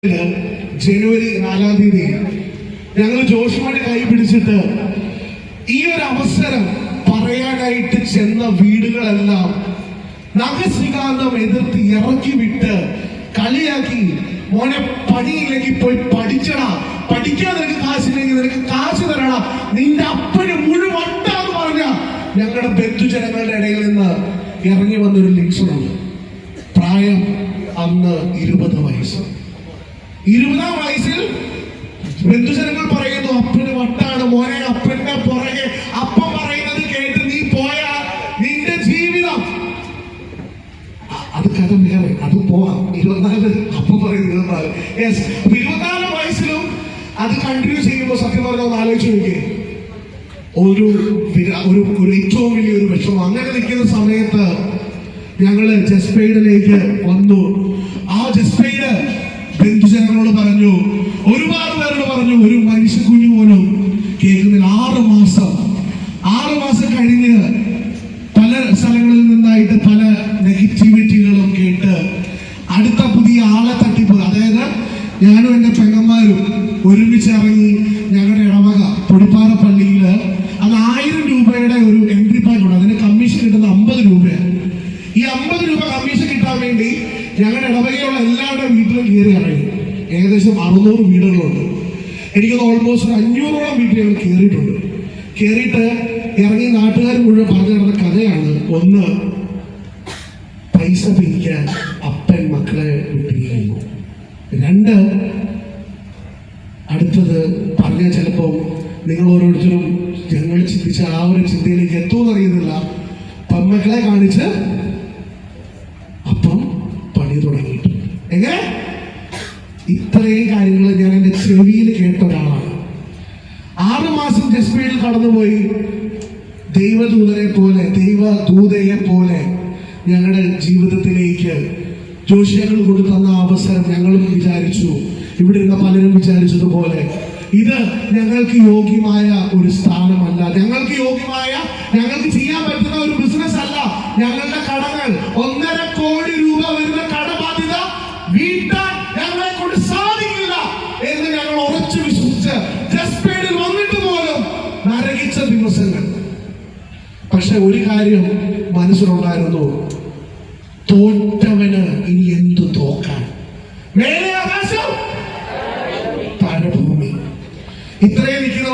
ജനുവരി 4-ാം തീയതി ഞങ്ങൾ ജോഷുമായിട്ട് കൈ പിടിച്ചിട്ട് ഈ ഒരു അവസരം പറയാനായിട്ട് ചെന്ന വീടുകളെല്ലാം നഖശ്രീകാന്തം എതിർത്ത് ഇറക്കി വിട്ട് കളിയാക്കി, മോനെ പണിയില്ലെങ്കിൽ പോയി പഠിച്ചടാ, പഠിക്കാൻ നിനക്ക് കാശില്ലെങ്കിൽ നിനക്ക് കാശ് തരണം, നിന്റെ അപ്പന് മുഴുവട്ടാന്ന് പറഞ്ഞ ഞങ്ങളുടെ ബന്ധുജനങ്ങളുടെ ഇടയിൽ നിന്ന് ഇറങ്ങി വന്നൊരു ലിങ്സുണ്ട്. പ്രായം അന്ന് 20 വയസ്സ്. 20-ാം വയസ്സിൽ ബന്ധുജനങ്ങൾ പറയുന്നു അപ്പന് വട്ടാണ് മോനെ, അപ്പന്റെ പുറകെ അപ്പൻ പറയുന്നത് കേട്ട് നീ പോയാ നിന്റെ ജീവിതം അത് കഥ വേറെ, അത് പോവാം. 24 അപ്പം പറയുന്നത് 24 വയസ്സിലും അത് കണ്ടിന്യൂ ചെയ്യുമ്പോൾ സത്യം പറഞ്ഞാൽ ആലോചിച്ച് നോക്കിയേ, ഒരു ഏറ്റവും വലിയൊരു വിഷമം. അങ്ങനെ നിൽക്കുന്ന സമയത്ത് ഞങ്ങള് ജസ്പെയ്ഡിലേക്ക് വന്നു. ആ ജസ്പെയ്ഡ് ബന്ധുജനങ്ങളോട് പറഞ്ഞു, ഒരുപാട് പേരോട് പറഞ്ഞു, ഒരു മനുഷ്യ കുഞ്ഞു പോലും കേൾക്കുന്നില്ല. 6 മാസം കഴിഞ്ഞ് പല സ്ഥലങ്ങളിൽ നിന്നായിട്ട് പല നെഗറ്റിവിറ്റികളും കേട്ട് അടുത്ത പുതിയ ആളെ തട്ടിപ്പ്, അതായത് ഞാനും എൻ്റെ പെങ്ങന്മാരും ഒരുമിച്ച് ഇറങ്ങി ഞങ്ങളുടെ ഇടവക പൊടിപ്പാറ പള്ളിയിൽ അത് 1000 രൂപയുടെ ഒരു എൻട്രി പാക്ക് ഉണ്ട്. അതിന് കമ്മീഷൻ കിട്ടുന്ന 50 രൂപയാണ്. ഈ 50 രൂപ കമ്മീഷൻ കിട്ടാൻ വേണ്ടി ഞങ്ങളുടെ ഇടവകയുള്ള എല്ലാവരുടെ വീട്ടിലും കയറി ഇറങ്ങി. ഏകദേശം 600 വീടുകളുണ്ട്. എനിക്കത് ഓൾമോസ്റ്റ് 500ഓളം വീട്ടിൽ ഞങ്ങൾ കയറിയിട്ടുണ്ട്. കയറിയിട്ട് ഇറങ്ങി നാട്ടുകാർ മുഴുവൻ പറഞ്ഞു നടന്ന കഥയാണ്. ഒന്ന്, പൈസ പിരിക്കാൻ അപ്പൻ മക്കളെ വിട്ടിരിക്കുന്നു. 2, അടുത്തത് പറഞ്ഞാൽ ചിലപ്പോൾ നിങ്ങൾ ഓരോരുത്തരും ഞങ്ങൾ ചിന്തിച്ച ആ ഒരു ചിന്തയിലേക്ക് എത്തുമെന്ന് അറിയുന്നില്ല, പെൺമക്കളെ കാണിച്ച് അപ്പം പണി തുടങ്ങിയിട്ടുണ്ട്. എങ്ങനെ? ഇത്രയും കാര്യങ്ങൾ ഞാൻ എൻ്റെ ചെവിയിൽ കേട്ട ഒരാളാണ്. 6 മാസം ജസ്പേഡിൽ കടന്നുപോയി. ദൈവദൂതയെ പോലെ ഞങ്ങളുടെ ജീവിതത്തിലേക്ക് ജോഷികൾ കൊടുത്തന്ന അവസരം ഞങ്ങളും വിചാരിച്ചു, ഇവിടെ ഇരുന്ന പലരും വിചാരിച്ചതുപോലെ ഇത് ഞങ്ങൾക്ക് യോഗ്യമായ ഒരു സ്ഥാനമല്ല, ഞങ്ങൾക്ക് ചെയ്യാൻ പറ്റുന്ന ഒരു ബിസിനസ് അല്ല. ഞങ്ങളുടെ കടങ്ങൾ 1.5 കോടി രൂപ വരുന്ന കടബാധ്യത വീട്ടാൻ ഞങ്ങളെ കൊണ്ട് സാധിക്കില്ല എന്ന് ഞങ്ങൾ ഉറച്ചു വിശ്വസിച്ച് ജസ്പേഡിൽ വന്നിട്ട് പോലും നരകിച്ച ദിവസങ്ങൾ. പക്ഷെ ഒരു കാര്യം മനസ്സിലുണ്ടായിരുന്നു, തോറ്റവന് ഇനി എന്തു തോക്കാൻ, മേലെ ആകാശം താഴെ ഭൂമി. ഇത്രയും നിൽക്കുന്ന